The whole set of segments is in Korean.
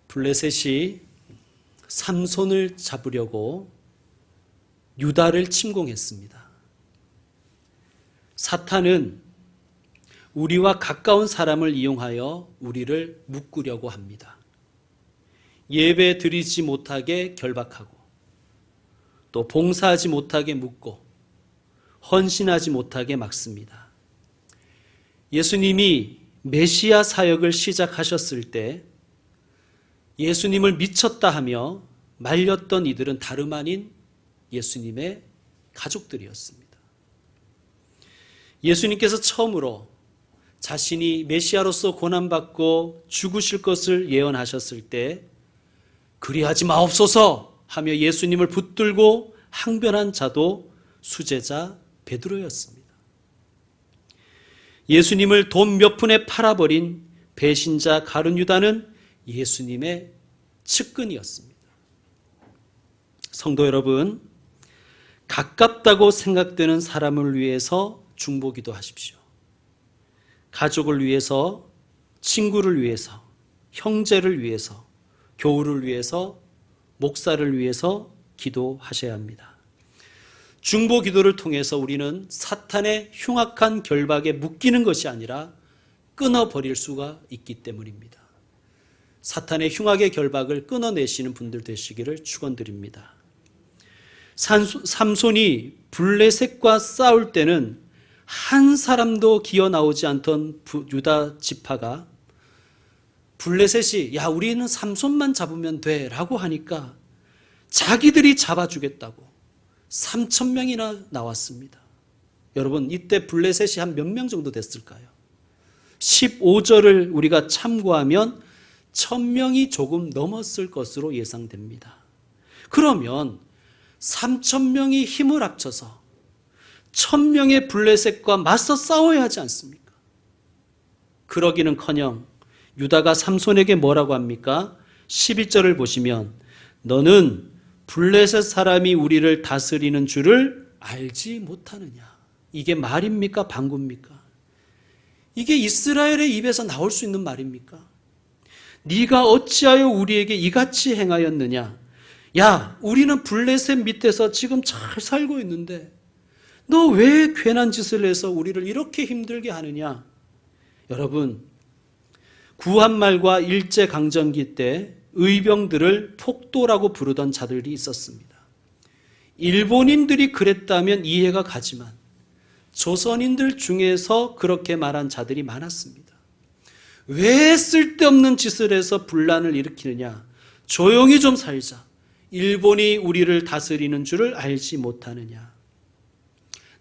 블레셋이 삼손을 잡으려고 유다를 침공했습니다. 사탄은 우리와 가까운 사람을 이용하여 우리를 묶으려고 합니다. 예배 드리지 못하게 결박하고 또 봉사하지 못하게 묶고 헌신하지 못하게 막습니다. 예수님이 메시아 사역을 시작하셨을 때 예수님을 미쳤다 하며 말렸던 이들은 다름 아닌 예수님의 가족들이었습니다. 예수님께서 처음으로 자신이 메시아로서 고난받고 죽으실 것을 예언하셨을 때 그리하지 마옵소서 하며 예수님을 붙들고 항변한 자도 수제자 베드로였습니다. 예수님을 돈 몇 푼에 팔아버린 배신자 가룟 유다는 예수님의 측근이었습니다. 성도 여러분, 가깝다고 생각되는 사람을 위해서 중보기도 하십시오. 가족을 위해서, 친구를 위해서, 형제를 위해서, 교우를 위해서, 목사를 위해서 기도하셔야 합니다. 중보 기도를 통해서 우리는 사탄의 흉악한 결박에 묶이는 것이 아니라 끊어버릴 수가 있기 때문입니다. 사탄의 흉악의 결박을 끊어내시는 분들 되시기를 축원드립니다. 삼손이 블레셋과 싸울 때는 한 사람도 기어 나오지 않던 유다 지파가 블레셋이 야 우리는 삼손만 잡으면 돼 라고 하니까 자기들이 잡아주겠다고 3,000명이나 나왔습니다. 여러분 이때 블레셋이 한 몇 명 정도 됐을까요? 15절을 우리가 참고하면 1,000명이 조금 넘었을 것으로 예상됩니다. 그러면 3,000명이 힘을 합쳐서 1,000명의 블레셋과 맞서 싸워야 하지 않습니까? 그러기는커녕 유다가 삼손에게 뭐라고 합니까? 11절을 보시면 너는 블레셋 사람이 우리를 다스리는 줄을 알지 못하느냐. 이게 말입니까? 방구입니까? 이게 이스라엘의 입에서 나올 수 있는 말입니까? 네가 어찌하여 우리에게 이같이 행하였느냐. 야, 우리는 블레셋 밑에서 지금 잘 살고 있는데 너 왜 괜한 짓을 해서 우리를 이렇게 힘들게 하느냐. 여러분, 구한말과 일제강점기 때 의병들을 폭도라고 부르던 자들이 있었습니다. 일본인들이 그랬다면 이해가 가지만 조선인들 중에서 그렇게 말한 자들이 많았습니다. 왜 쓸데없는 짓을 해서 분란을 일으키느냐. 조용히 좀 살자. 일본이 우리를 다스리는 줄을 알지 못하느냐.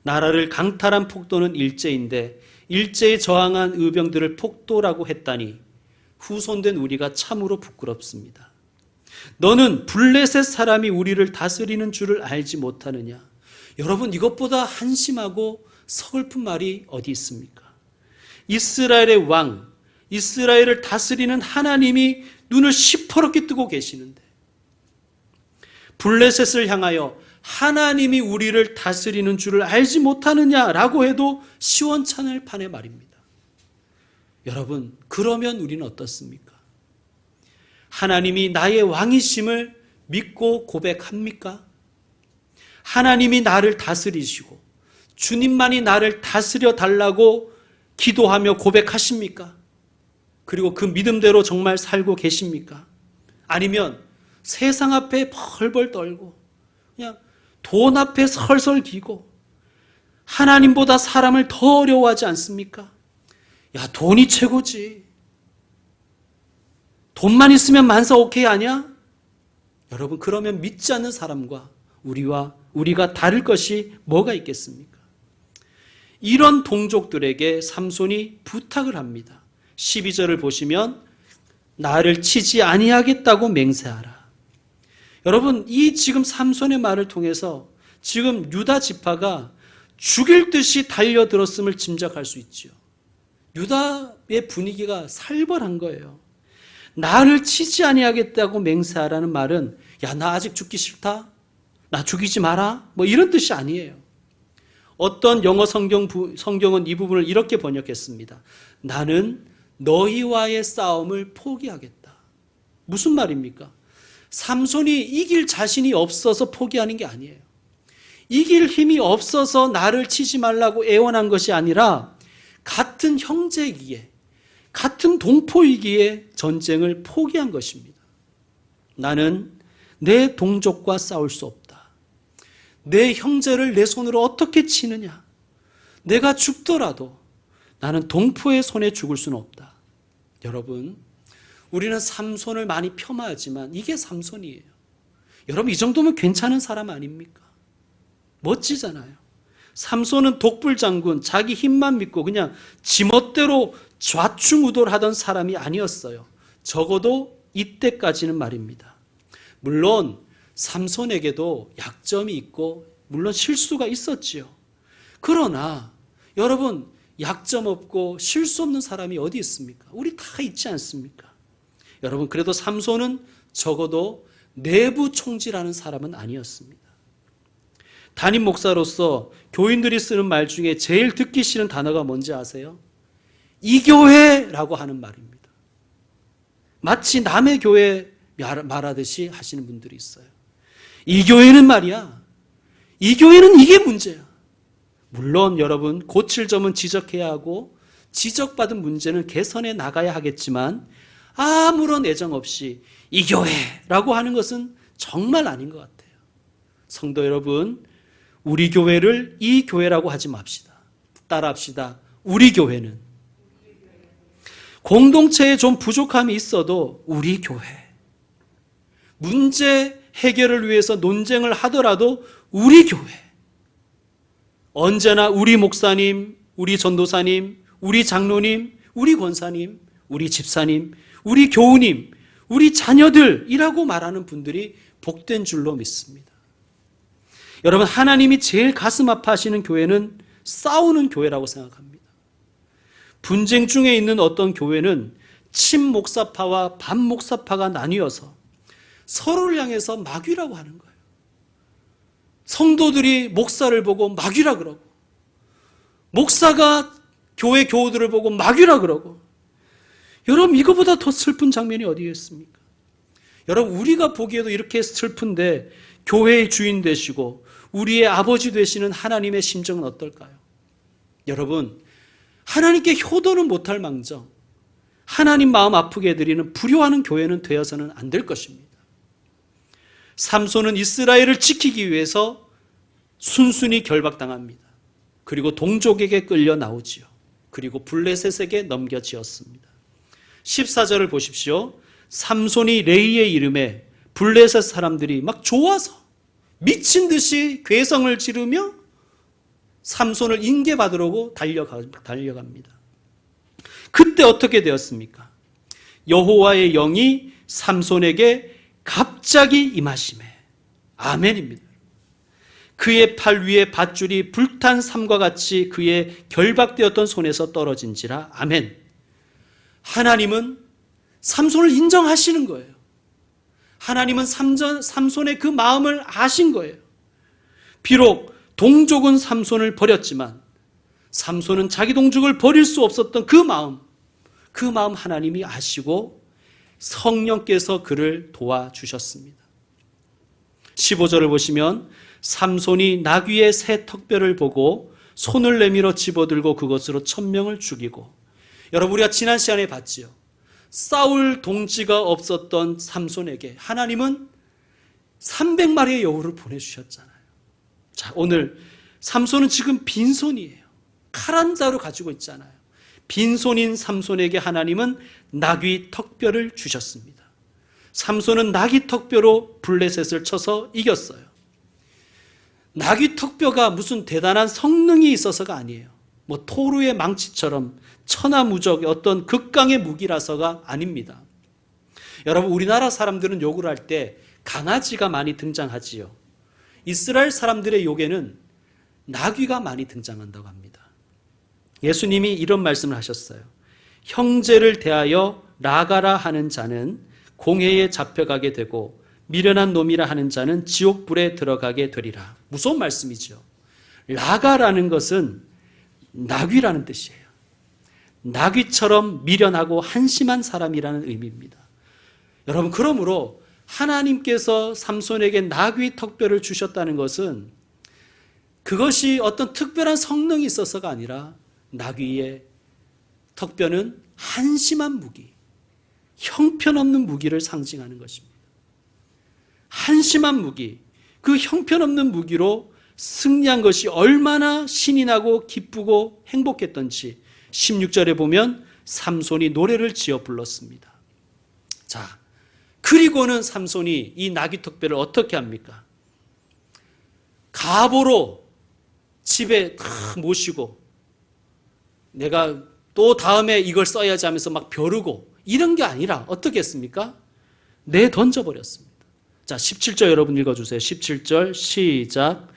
나라를 강탈한 폭도는 일제인데 일제에 저항한 의병들을 폭도라고 했다니 후손된 우리가 참으로 부끄럽습니다. 너는 블레셋 사람이 우리를 다스리는 줄을 알지 못하느냐. 여러분 이것보다 한심하고 서글픈 말이 어디 있습니까? 이스라엘의 왕, 이스라엘을 다스리는 하나님이 눈을 시퍼렇게 뜨고 계시는데 블레셋을 향하여 하나님이 우리를 다스리는 줄을 알지 못하느냐라고 해도 시원찮을 판의 말입니다. 여러분, 그러면 우리는 어떻습니까? 하나님이 나의 왕이심을 믿고 고백합니까? 하나님이 나를 다스리시고 주님만이 나를 다스려 달라고 기도하며 고백하십니까? 그리고 그 믿음대로 정말 살고 계십니까? 아니면 세상 앞에 벌벌 떨고 그냥 돈 앞에 설설 기고 하나님보다 사람을 더 어려워하지 않습니까? 야, 돈이 최고지. 돈만 있으면 만사 오케이 아니야? 여러분, 그러면 믿지 않는 사람과 우리가 다를 것이 뭐가 있겠습니까? 이런 동족들에게 삼손이 부탁을 합니다. 12절을 보시면 나를 치지 아니하겠다고 맹세하라. 여러분, 이 지금 삼손의 말을 통해서 지금 유다 지파가 죽일 듯이 달려들었음을 짐작할 수 있죠. 유다의 분위기가 살벌한 거예요. 나를 치지 아니하겠다고 맹세하라는 말은 야, 나 아직 죽기 싫다? 나 죽이지 마라? 뭐 이런 뜻이 아니에요. 어떤 영어 성경은 이 부분을 이렇게 번역했습니다. 나는 너희와의 싸움을 포기하겠다. 무슨 말입니까? 삼손이 이길 자신이 없어서 포기하는 게 아니에요. 이길 힘이 없어서 나를 치지 말라고 애원한 것이 아니라 같은 형제이기에, 같은 동포이기에 전쟁을 포기한 것입니다. 나는 내 동족과 싸울 수 없다. 내 형제를 내 손으로 어떻게 치느냐? 내가 죽더라도 나는 동포의 손에 죽을 수는 없다. 여러분, 우리는 삼손을 많이 폄하하지만 이게 삼손이에요. 여러분, 이 정도면 괜찮은 사람 아닙니까? 멋지잖아요. 삼손은 독불장군, 자기 힘만 믿고 그냥 지멋대로 좌충우돌하던 사람이 아니었어요. 적어도 이때까지는 말입니다. 물론 삼손에게도 약점이 있고 물론 실수가 있었지요. 그러나 여러분, 약점 없고 실수 없는 사람이 어디 있습니까? 우리 다 있지 않습니까? 여러분, 그래도 삼손은 적어도 내부 총질하는 사람은 아니었습니다. 담임 목사로서 교인들이 쓰는 말 중에 제일 듣기 싫은 단어가 뭔지 아세요? 이 교회라고 하는 말입니다. 마치 남의 교회 말하듯이 하시는 분들이 있어요. 이 교회는 말이야, 이 교회는 이게 문제야. 물론 여러분, 고칠 점은 지적해야 하고 지적받은 문제는 개선해 나가야 하겠지만 아무런 애정 없이 이 교회라고 하는 것은 정말 아닌 것 같아요. 성도 여러분, 우리 교회를 이 교회라고 하지 맙시다. 따라합시다. 우리 교회는 공동체에 좀 부족함이 있어도 우리 교회, 문제 해결을 위해서 논쟁을 하더라도 우리 교회, 언제나 우리 목사님, 우리 전도사님, 우리 장로님, 우리 권사님, 우리 집사님, 우리 교우님, 우리 자녀들이라고 말하는 분들이 복된 줄로 믿습니다. 여러분, 하나님이 제일 가슴 아파하시는 교회는 싸우는 교회라고 생각합니다. 분쟁 중에 있는 어떤 교회는 친목사파와 반목사파가 나뉘어서 서로를 향해서 마귀라고 하는 거예요. 성도들이 목사를 보고 마귀라 그러고, 목사가 교회 교우들을 보고 마귀라 그러고. 여러분, 이거보다 더 슬픈 장면이 어디에 있습니까? 여러분, 우리가 보기에도 이렇게 슬픈데 교회의 주인 되시고 우리의 아버지 되시는 하나님의 심정은 어떨까요? 여러분, 하나님께 효도는 못할 망정 하나님 마음 아프게 해드리는 불효하는 교회는 되어서는 안 될 것입니다. 삼손은 이스라엘을 지키기 위해서 순순히 결박당합니다. 그리고 동족에게 끌려 나오지요. 그리고 블레셋에게 넘겨지었습니다. 14절을 보십시오. 삼손이 레이의 이름에 블레셋 사람들이 막 좋아서 미친 듯이 괴성을 지르며 삼손을 인계받으려고 달려갑니다. 그때 어떻게 되었습니까? 여호와의 영이 삼손에게 갑자기 임하시매. 아멘입니다. 그의 팔 위에 밧줄이 불탄 삼과 같이 그의 결박되었던 손에서 떨어진지라. 아멘. 하나님은 삼손을 인정하시는 거예요. 하나님은 삼손의 그 마음을 아신 거예요. 비록 동족은 삼손을 버렸지만 삼손은 자기 동족을 버릴 수 없었던 그 마음 하나님이 아시고 성령께서 그를 도와주셨습니다. 15절을 보시면 삼손이 나귀의 새 턱뼈를 보고 손을 내밀어 집어들고 그것으로 1000명을 죽이고. 여러분, 우리가 지난 시간에 봤지요. 싸울 동지가 없었던 삼손에게 하나님은 300마리의 여우를 보내주셨잖아요. 자, 오늘 삼손은 지금 빈손이에요. 칼 한 자루 가지고 있잖아요. 빈손인 삼손에게 하나님은 나귀 턱뼈를 주셨습니다. 삼손은 나귀 턱뼈로 블레셋을 쳐서 이겼어요. 나귀 턱뼈가 무슨 대단한 성능이 있어서가 아니에요. 뭐 토르의 망치처럼 천하무적의 어떤 극강의 무기라서가 아닙니다. 여러분, 우리나라 사람들은 욕을 할 때 강아지가 많이 등장하지요. 이스라엘 사람들의 욕에는 나귀가 많이 등장한다고 합니다. 예수님이 이런 말씀을 하셨어요. 형제를 대하여 나가라 하는 자는 공회에 잡혀가게 되고 미련한 놈이라 하는 자는 지옥불에 들어가게 되리라. 무서운 말씀이죠. 라가라는 것은 나귀라는 뜻이에요. 나귀처럼 미련하고 한심한 사람이라는 의미입니다. 여러분, 그러므로 하나님께서 삼손에게 나귀 턱뼈를 주셨다는 것은 그것이 어떤 특별한 성능이 있어서가 아니라 나귀의 턱뼈는 한심한 무기, 형편없는 무기를 상징하는 것입니다. 한심한 무기, 그 형편없는 무기로 승리한 것이 얼마나 신이 나고 기쁘고 행복했던지 16절에 보면 삼손이 노래를 지어 불렀습니다. 자, 그리고는 삼손이 이 나귀 턱뼈를 어떻게 합니까? 갑오로 집에 다 모시고 내가 또 다음에 이걸 써야지 하면서 막 벼르고 이런 게 아니라 어떻게 했습니까? 내던져버렸습니다. 자, 17절 여러분 읽어주세요. 17절 시작.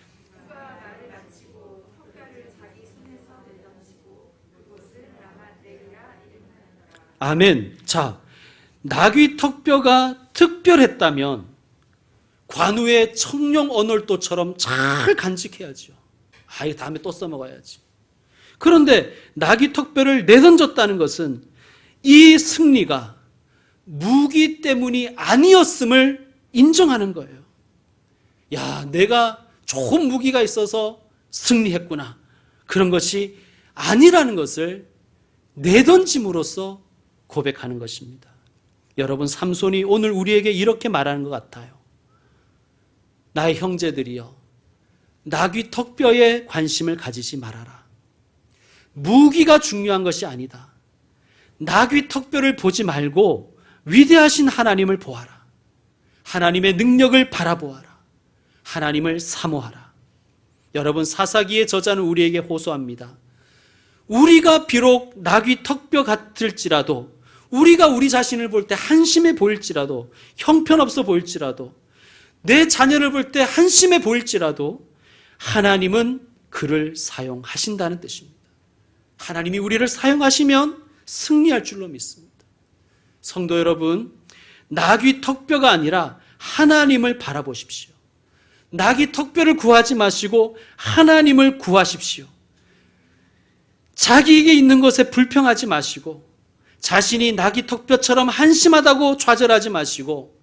아멘. 자, 나귀 턱뼈가 특별했다면 관우의 청룡 언월도처럼 잘 간직해야죠. 이거 다음에 또 써먹어야지. 그런데 나귀 턱뼈를 내던졌다는 것은 이 승리가 무기 때문이 아니었음을 인정하는 거예요. 야, 내가 좋은 무기가 있어서 승리했구나. 그런 것이 아니라는 것을 내던짐으로써 고백하는 것입니다. 여러분, 삼손이 오늘 우리에게 이렇게 말하는 것 같아요. 나의 형제들이여, 나귀 턱뼈에 관심을 가지지 말아라. 무기가 중요한 것이 아니다. 나귀 턱뼈를 보지 말고 위대하신 하나님을 보아라. 하나님의 능력을 바라보아라. 하나님을 사모하라. 여러분, 사사기의 저자는 우리에게 호소합니다. 우리가 비록 나귀 턱뼈 같을지라도, 우리가 우리 자신을 볼 때 한심해 보일지라도, 형편없어 보일지라도, 내 자녀를 볼 때 한심해 보일지라도 하나님은 그를 사용하신다는 뜻입니다. 하나님이 우리를 사용하시면 승리할 줄로 믿습니다. 성도 여러분, 나귀 턱뼈가 아니라 하나님을 바라보십시오. 나귀 턱뼈를 구하지 마시고 하나님을 구하십시오. 자기에게 있는 것에 불평하지 마시고 자신이 나귀 턱뼈처럼 한심하다고 좌절하지 마시고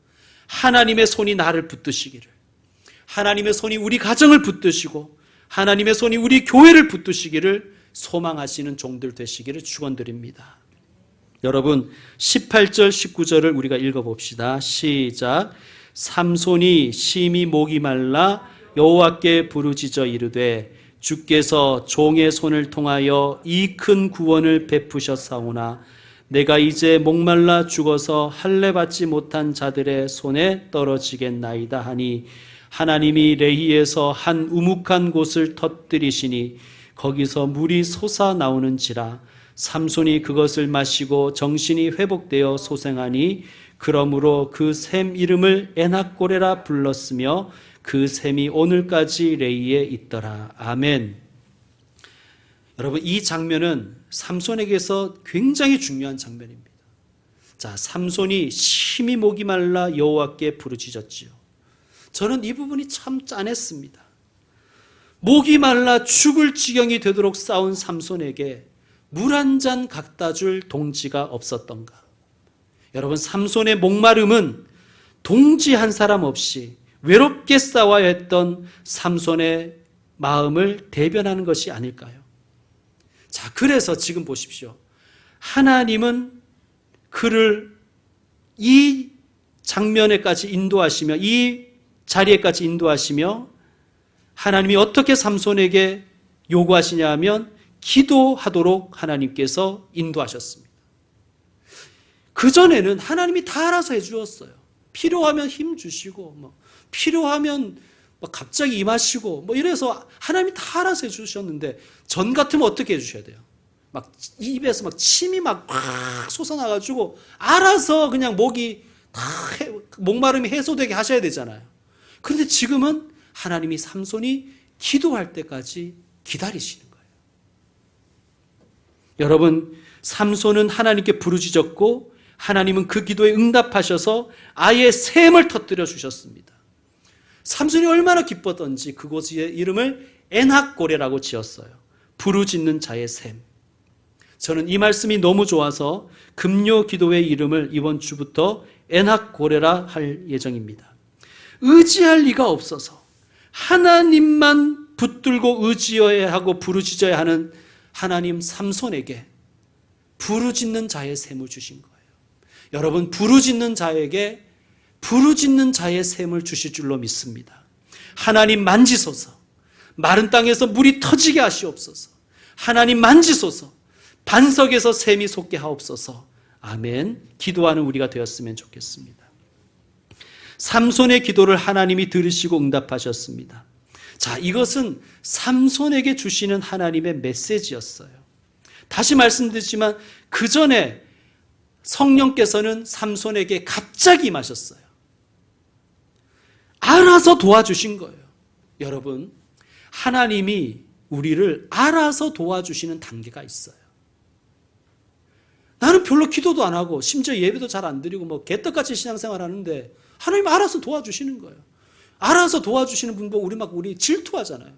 하나님의 손이 나를 붙드시기를, 하나님의 손이 우리 가정을 붙드시고 하나님의 손이 우리 교회를 붙드시기를 소망하시는 종들 되시기를 축원드립니다. 여러분, 18절 19절을 우리가 읽어봅시다. 시작. 삼손이 심히 목이 말라 여호와께 부르짖어 이르되 주께서 종의 손을 통하여 이 큰 구원을 베푸셨사오나 내가 이제 목말라 죽어서 할례 받지 못한 자들의 손에 떨어지겠나이다 하니 하나님이 레히에서 한 우묵한 곳을 터뜨리시니 거기서 물이 솟아 나오는지라 삼손이 그것을 마시고 정신이 회복되어 소생하니 그러므로 그 샘 이름을 에낙고레라 불렀으며 그 샘이 오늘까지 레히에 있더라. 아멘. 여러분, 이 장면은 삼손에게서 굉장히 중요한 장면입니다. 자, 삼손이 심히 목이 말라 여호와께 부르짖었지요. 저는 이 부분이 참 짠했습니다. 목이 말라 죽을 지경이 되도록 싸운 삼손에게 물 한 잔 갖다 줄 동지가 없었던가? 여러분, 삼손의 목마름은 동지 한 사람 없이 외롭게 싸워야 했던 삼손의 마음을 대변하는 것이 아닐까요? 자, 그래서 지금 보십시오. 하나님은 그를 이 장면에까지 인도하시며 이 자리에까지 인도하시며 하나님이 어떻게 삼손에게 요구하시냐 하면 기도하도록 하나님께서 인도하셨습니다. 그전에는 하나님이 다 알아서 해주었어요. 필요하면 힘 주시고 필요하면 갑자기 임하시고 이래서 하나님이 다 알아서 해주셨는데 전 같으면 어떻게 해주셔야 돼요? 입에서 침이 막 솟아나가지고 알아서 그냥 목마름이 해소되게 하셔야 되잖아요. 그런데 지금은 하나님이 삼손이 기도할 때까지 기다리시는 거예요. 여러분, 삼손은 하나님께 부르짖었고 하나님은 그 기도에 응답하셔서 아예 샘을 터뜨려 주셨습니다. 삼손이 얼마나 기뻤던지 그곳의 이름을 에낙고레라고 지었어요. 부르짖는 자의 샘. 저는 이 말씀이 너무 좋아서 금요 기도회 이름을 이번 주부터 엔학고레라 할 예정입니다. 의지할 리가 없어서 하나님만 붙들고 의지해야 하고 부르짖어야 하는 하나님 삼손에게 부르짖는 자의 셈을 주신 거예요. 여러분, 부르짖는 자에게 부르짖는 자의 셈을 주실 줄로 믿습니다. 하나님 만지소서. 마른 땅에서 물이 터지게 하시옵소서. 하나님 만지소서. 반석에서 샘이 솟게 하옵소서. 아멘. 기도하는 우리가 되었으면 좋겠습니다. 삼손의 기도를 하나님이 들으시고 응답하셨습니다. 자, 이것은 삼손에게 주시는 하나님의 메시지였어요. 다시 말씀드리지만 그 전에 성령께서는 삼손에게 갑자기 임하셨어요. 알아서 도와주신 거예요. 여러분, 하나님이 우리를 알아서 도와주시는 단계가 있어요. 나는 별로 기도도 안 하고 심지어 예배도 잘 안 드리고 뭐 개떡같이 신앙생활 하는데 하나님 알아서 도와주시는 거예요. 알아서 도와주시는 분 보고 우리 질투하잖아요.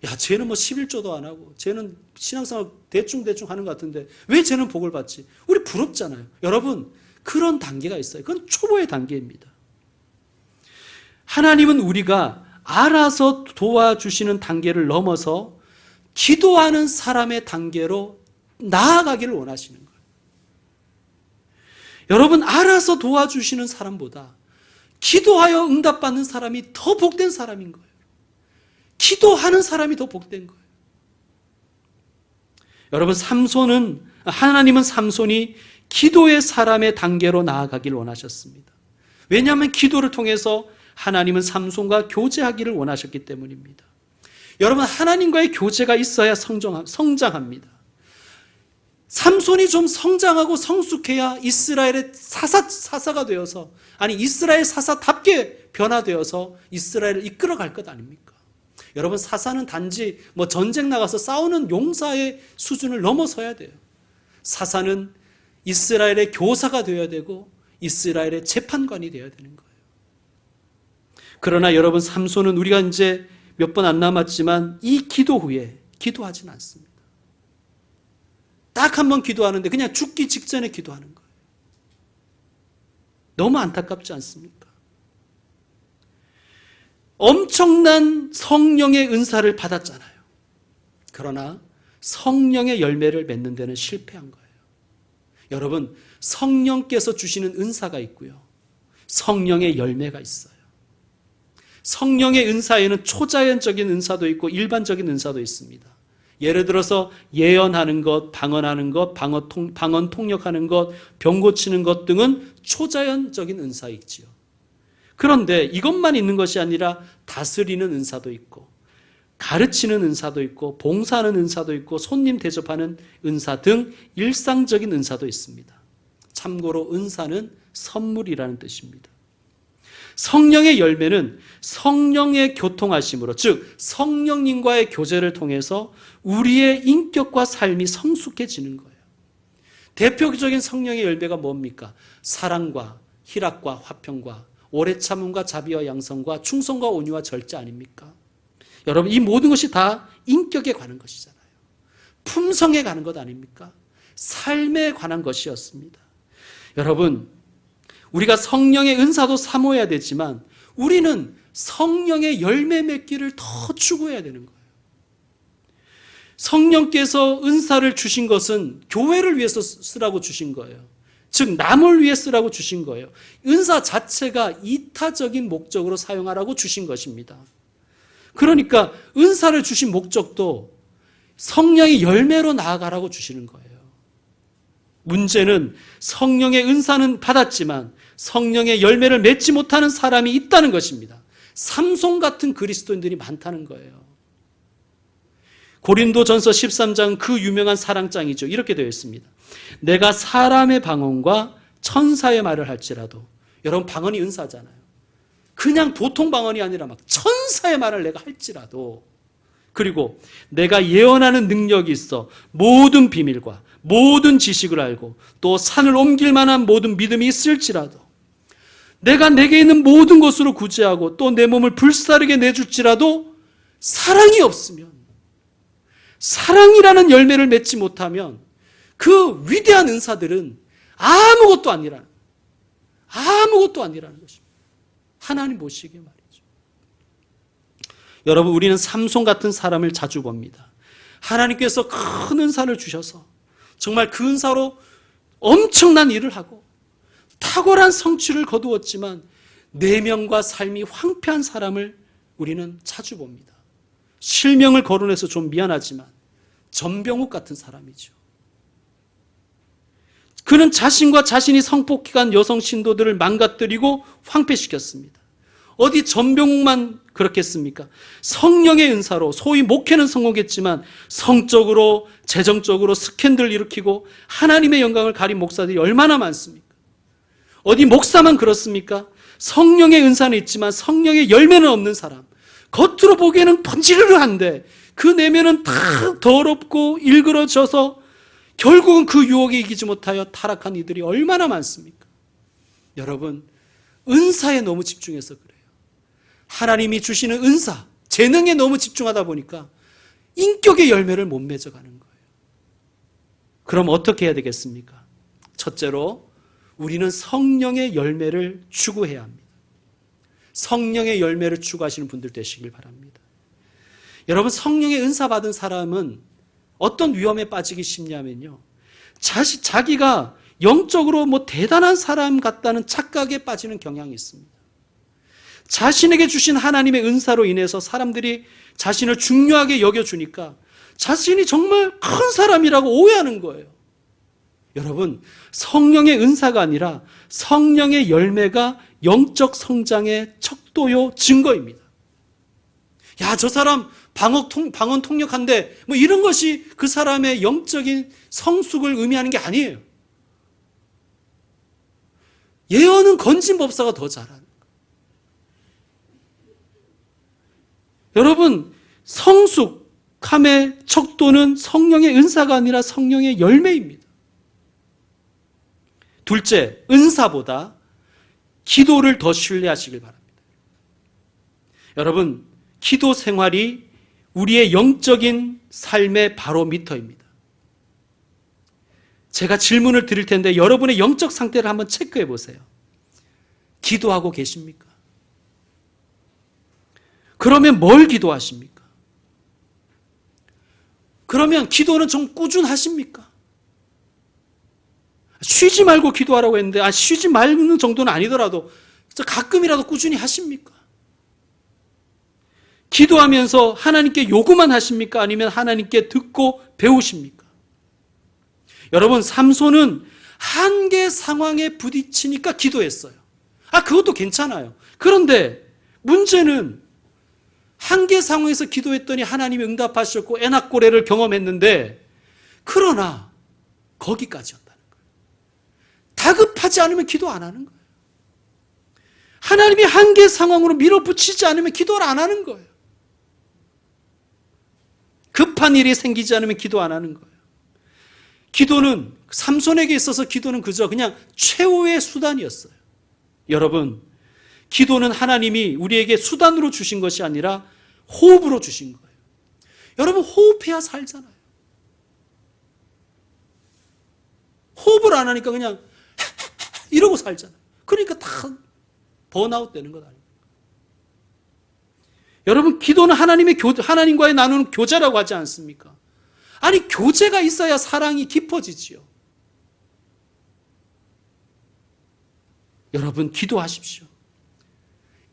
야, 쟤는 뭐 11조도 안 하고 쟤는 신앙생활 대충 하는 것 같은데 왜 쟤는 복을 받지? 우리 부럽잖아요. 여러분, 그런 단계가 있어요. 그건 초보의 단계입니다. 하나님은 우리가 알아서 도와주시는 단계를 넘어서 기도하는 사람의 단계로 나아가기를 원하시는 거예요. 여러분, 알아서 도와주시는 사람보다 기도하여 응답받는 사람이 더 복된 사람인 거예요. 기도하는 사람이 더 복된 거예요. 여러분, 하나님은 삼손이 기도의 사람의 단계로 나아가길 원하셨습니다. 왜냐하면 기도를 통해서 하나님은 삼손과 교제하기를 원하셨기 때문입니다. 여러분, 하나님과의 교제가 있어야 성장합니다. 삼손이 좀 성장하고 성숙해야 이스라엘의 사사가 되어서, 아니 이스라엘 사사답게 변화되어서 이스라엘을 이끌어갈 것 아닙니까? 여러분, 사사는 단지 뭐 전쟁 나가서 싸우는 용사의 수준을 넘어서야 돼요. 사사는 이스라엘의 교사가 되어야 되고 이스라엘의 재판관이 되어야 되는 거예요. 그러나 여러분, 삼손은 우리가 이제 몇 번 안 남았지만 이 기도 후에 기도하지는 않습니다. 딱 한 번 기도하는데 그냥 죽기 직전에 기도하는 거예요. 너무 안타깝지 않습니까? 엄청난 성령의 은사를 받았잖아요. 그러나 성령의 열매를 맺는 데는 실패한 거예요. 여러분, 성령께서 주시는 은사가 있고요, 성령의 열매가 있어요. 성령의 은사에는 초자연적인 은사도 있고 일반적인 은사도 있습니다. 예를 들어서 예언하는 것, 방언하는 것, 방언 통역하는 것, 병 고치는 것 등은 초자연적인 은사이지요. 그런데 이것만 있는 것이 아니라 다스리는 은사도 있고 가르치는 은사도 있고 봉사하는 은사도 있고 손님 대접하는 은사 등 일상적인 은사도 있습니다. 참고로 은사는 선물이라는 뜻입니다. 성령의 열매는 성령의 교통하심으로, 즉 성령님과의 교제를 통해서 우리의 인격과 삶이 성숙해지는 거예요. 대표적인 성령의 열매가 뭡니까? 사랑과 희락과 화평과 오래 참음과 자비와 양성과 충성과 온유와 절제 아닙니까? 여러분, 이 모든 것이 다 인격에 관한 것이잖아요. 품성에 관한 것 아닙니까? 삶에 관한 것이었습니다. 여러분, 우리가 성령의 은사도 사모해야 되지만 우리는 성령의 열매 맺기를 더 추구해야 되는 거예요. 성령께서 은사를 주신 것은 교회를 위해서 쓰라고 주신 거예요. 즉 남을 위해 쓰라고 주신 거예요. 은사 자체가 이타적인 목적으로 사용하라고 주신 것입니다. 그러니까 은사를 주신 목적도 성령의 열매로 나아가라고 주시는 거예요. 문제는 성령의 은사는 받았지만 성령의 열매를 맺지 못하는 사람이 있다는 것입니다. 삼손 같은 그리스도인들이 많다는 거예요. 고린도전서 13장 그 유명한 사랑장이죠. 이렇게 되어 있습니다. 내가 사람의 방언과 천사의 말을 할지라도, 여러분 방언이 은사잖아요. 그냥 보통 방언이 아니라 막 천사의 말을 내가 할지라도, 그리고 내가 예언하는 능력이 있어 모든 비밀과 모든 지식을 알고 또 산을 옮길 만한 모든 믿음이 있을지라도, 내가 내게 있는 모든 것으로 구제하고 또 내 몸을 불사르게 내줄지라도 사랑이 없으면, 사랑이라는 열매를 맺지 못하면 그 위대한 은사들은 아무것도 아니라는, 아무것도 아니라는 것입니다. 하나님 보시기에 말이죠. 여러분, 우리는 삼손 같은 사람을 자주 봅니다. 하나님께서 큰 은사를 주셔서 정말 그 은사로 엄청난 일을 하고 탁월한 성취를 거두었지만 내면과 삶이 황폐한 사람을 우리는 자주 봅니다. 실명을 거론해서 좀 미안하지만 전병욱 같은 사람이죠. 그는 자신과 자신이 성폭행한 여성 신도들을 망가뜨리고 황폐시켰습니다. 어디 전병욱만 그렇겠습니까? 성령의 은사로 소위 목회는 성공했지만 성적으로 재정적으로 스캔들을 일으키고 하나님의 영광을 가린 목사들이 얼마나 많습니까? 어디 목사만 그렇습니까? 성령의 은사는 있지만 성령의 열매는 없는 사람, 겉으로 보기에는 번지르르한데 그 내면은 다 더럽고 일그러져서 결국은 그 유혹에 이기지 못하여 타락한 이들이 얼마나 많습니까? 여러분, 은사에 너무 집중해서 그래요. 하나님이 주시는 은사, 재능에 너무 집중하다 보니까 인격의 열매를 못 맺어가는 거예요. 그럼 어떻게 해야 되겠습니까? 첫째로 우리는 성령의 열매를 추구해야 합니다. 성령의 열매를 추구하시는 분들 되시길 바랍니다. 여러분, 성령의 은사 받은 사람은 어떤 위험에 빠지기 쉽냐면요, 자기가 영적으로 대단한 사람 같다는 착각에 빠지는 경향이 있습니다. 자신에게 주신 하나님의 은사로 인해서 사람들이 자신을 중요하게 여겨주니까 자신이 정말 큰 사람이라고 오해하는 거예요. 여러분, 성령의 은사가 아니라 성령의 열매가 영적 성장의 척도요 증거입니다. 야, 저 사람 방언 통역한데 이런 것이 그 사람의 영적인 성숙을 의미하는 게 아니에요. 예언은 건진 법사가 더 잘하는 거예요. 여러분, 성숙함의 척도는 성령의 은사가 아니라 성령의 열매입니다. 둘째, 은사보다 기도를 더 신뢰하시길 바랍니다. 여러분, 기도 생활이 우리의 영적인 삶의 바로미터입니다. 제가 질문을 드릴 텐데 여러분의 영적 상태를 한번 체크해 보세요. 기도하고 계십니까? 그러면 뭘 기도하십니까? 그러면 기도는 좀 꾸준하십니까? 쉬지 말고 기도하라고 했는데 쉬지 말는 정도는 아니더라도 가끔이라도 꾸준히 하십니까? 기도하면서 하나님께 요구만 하십니까? 아니면 하나님께 듣고 배우십니까? 여러분, 삼손은 한계 상황에 부딪히니까 기도했어요. 그것도 괜찮아요. 그런데 문제는 한계 상황에서 기도했더니 하나님이 응답하셨고 에낙고레를 경험했는데, 그러나 거기까지였다는 거예요. 다급하지 않으면 기도 안 하는 거예요. 하나님이 한계 상황으로 밀어붙이지 않으면 기도를 안 하는 거예요. 급한 일이 생기지 않으면 기도 안 하는 거예요. 기도는, 삼손에게 있어서 기도는 그냥 최후의 수단이었어요. 여러분, 기도는 하나님이 우리에게 수단으로 주신 것이 아니라 호흡으로 주신 거예요. 여러분, 호흡해야 살잖아요. 호흡을 안 하니까 그냥 이러고 살잖아요. 그러니까 다 번아웃 되는 것 아닙니까? 여러분, 기도는 하나님과의 나누는 교제라고 하지 않습니까? 교제가 있어야 사랑이 깊어지지요. 여러분, 기도하십시오.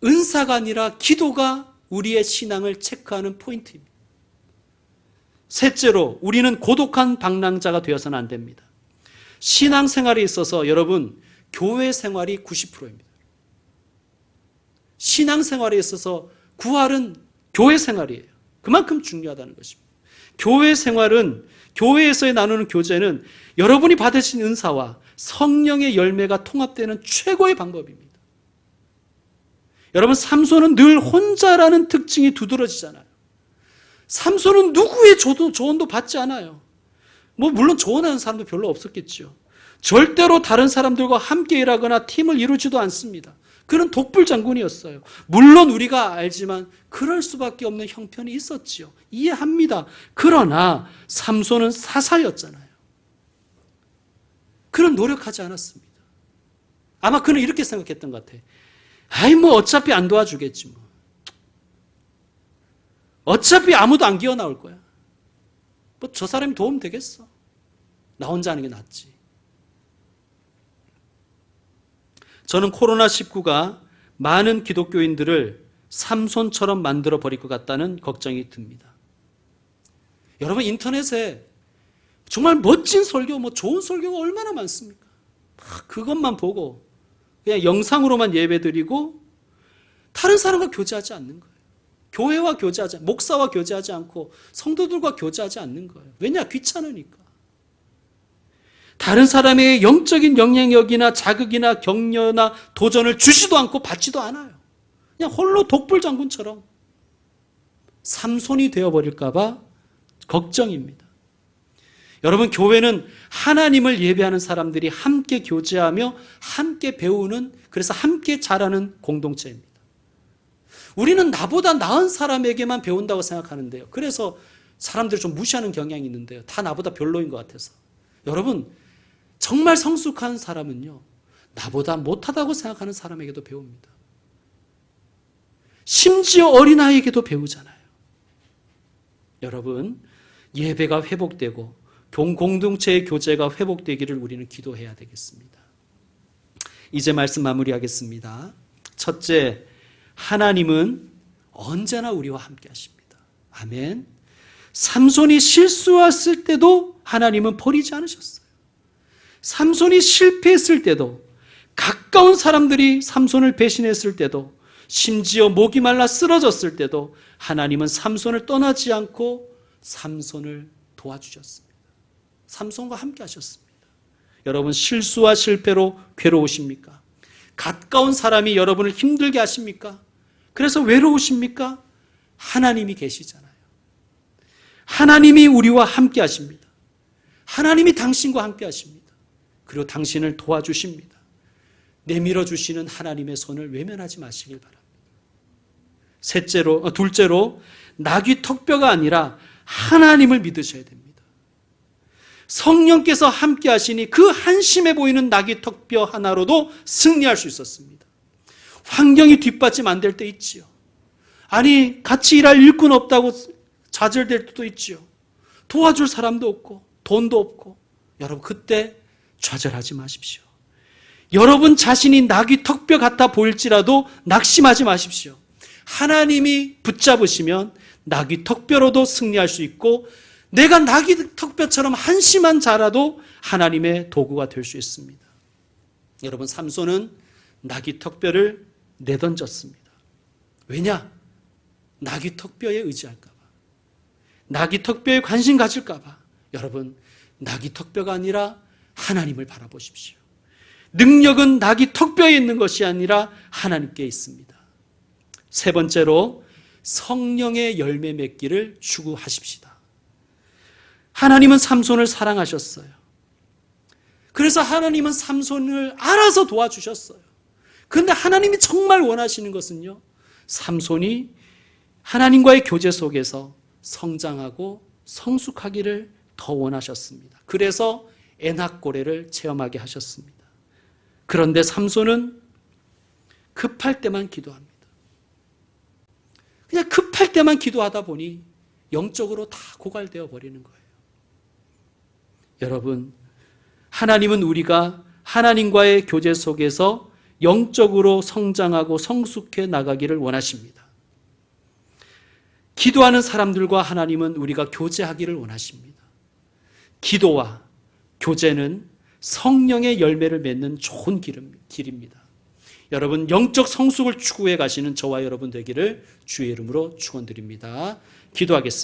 은사가 아니라 기도가 우리의 신앙을 체크하는 포인트입니다. 셋째로, 우리는 고독한 방랑자가 되어서는 안 됩니다. 신앙생활에 있어서 여러분, 교회 생활이 90%입니다. 신앙생활에 있어서 구할은 교회 생활이에요. 그만큼 중요하다는 것입니다. 교회 생활은, 교회에서의 나누는 교제는 여러분이 받으신 은사와 성령의 열매가 통합되는 최고의 방법입니다. 여러분, 삼손은 늘 혼자라는 특징이 두드러지잖아요. 삼손은 누구의 조언도 받지 않아요. 물론 조언하는 사람도 별로 없었겠죠. 절대로 다른 사람들과 함께 일하거나 팀을 이루지도 않습니다. 그는 독불 장군이었어요. 물론 우리가 알지만 그럴 수밖에 없는 형편이 있었지요. 이해합니다. 그러나 삼손은 사사였잖아요. 그는 노력하지 않았습니다. 아마 그는 이렇게 생각했던 것 같아. 아이 뭐 어차피 안 도와주겠지 뭐. 어차피 아무도 안 기어 나올 거야. 뭐 저 사람이 도움 되겠어. 나 혼자 하는 게 낫지. 저는 코로나19가 많은 기독교인들을 삼손처럼 만들어 버릴 것 같다는 걱정이 듭니다. 여러분 인터넷에 정말 멋진 설교, 뭐 좋은 설교가 얼마나 많습니까? 그것만 보고 그냥 영상으로만 예배드리고 다른 사람과 교제하지 않는 거예요. 교회와 교제하지, 목사와 교제하지 않고 성도들과 교제하지 않는 거예요. 왜냐? 귀찮으니까. 다른 사람의 영적인 영향력이나 자극이나 격려나 도전을 주지도 않고 받지도 않아요. 그냥 홀로 독불장군처럼 삼손이 되어버릴까 봐 걱정입니다. 여러분, 교회는 하나님을 예배하는 사람들이 함께 교제하며 함께 배우는, 그래서 함께 자라는 공동체입니다. 우리는 나보다 나은 사람에게만 배운다고 생각하는데요. 그래서 사람들이 좀 무시하는 경향이 있는데요. 다 나보다 별로인 것 같아서. 여러분, 정말 성숙한 사람은요, 나보다 못하다고 생각하는 사람에게도 배웁니다. 심지어 어린아이에게도 배우잖아요. 여러분, 예배가 회복되고 공동체의 교제가 회복되기를 우리는 기도해야 되겠습니다. 이제 말씀 마무리하겠습니다. 첫째, 하나님은 언제나 우리와 함께 하십니다. 아멘. 삼손이 실수했을 때도 하나님은 버리지 않으셨어요. 삼손이 실패했을 때도, 가까운 사람들이 삼손을 배신했을 때도, 심지어 목이 말라 쓰러졌을 때도 하나님은 삼손을 떠나지 않고 삼손을 도와주셨습니다. 삼손과 함께 하셨습니다. 여러분, 실수와 실패로 괴로우십니까? 가까운 사람이 여러분을 힘들게 하십니까? 그래서 외로우십니까? 하나님이 계시잖아요. 하나님이 우리와 함께 하십니다. 하나님이 당신과 함께 하십니다. 그리고 당신을 도와주십니다. 내밀어 주시는 하나님의 손을 외면하지 마시길 바랍니다. 둘째로 낙이 턱뼈가 아니라 하나님을 믿으셔야 됩니다. 성령께서 함께 하시니 그 한심해 보이는 낙이 턱뼈 하나로도 승리할 수 있었습니다. 환경이 뒷받침 안 될 때 있지요. 아니 같이 일할 일꾼 없다고 좌절될 때도 있지요. 도와줄 사람도 없고 돈도 없고. 여러분, 그때 좌절하지 마십시오. 여러분 자신이 낙이 턱뼈 같아 보일지라도 낙심하지 마십시오. 하나님이 붙잡으시면 낙이 턱뼈로도 승리할 수 있고, 내가 낙이 턱뼈처럼 한심한 자라도 하나님의 도구가 될 수 있습니다. 여러분, 삼손은 낙이 턱뼈를 내던졌습니다. 왜냐? 낙이 턱뼈에 의지할까 봐. 낙이 턱뼈에 관심 가질까 봐. 여러분, 낙이 턱뼈가 아니라 하나님을 바라보십시오. 능력은 낙이 턱뼈에 있는 것이 아니라 하나님께 있습니다. 세 번째로, 성령의 열매 맺기를 추구하십시다. 하나님은 삼손을 사랑하셨어요. 그래서 하나님은 삼손을 알아서 도와주셨어요. 그런데 하나님이 정말 원하시는 것은요, 삼손이 하나님과의 교제 속에서 성장하고 성숙하기를 더 원하셨습니다. 그래서 에낙고레를 체험하게 하셨습니다. 그런데 삼손은 급할 때만 기도합니다. 그냥 급할 때만 기도하다 보니 영적으로 다 고갈되어 버리는 거예요. 여러분, 하나님은 우리가 하나님과의 교제 속에서 영적으로 성장하고 성숙해 나가기를 원하십니다. 기도하는 사람들과 하나님은 우리가 교제하기를 원하십니다. 기도와 교제는 성령의 열매를 맺는 좋은 길입니다. 여러분, 영적 성숙을 추구해 가시는 저와 여러분 되기를 주의 이름으로 축원드립니다. 기도하겠습니다.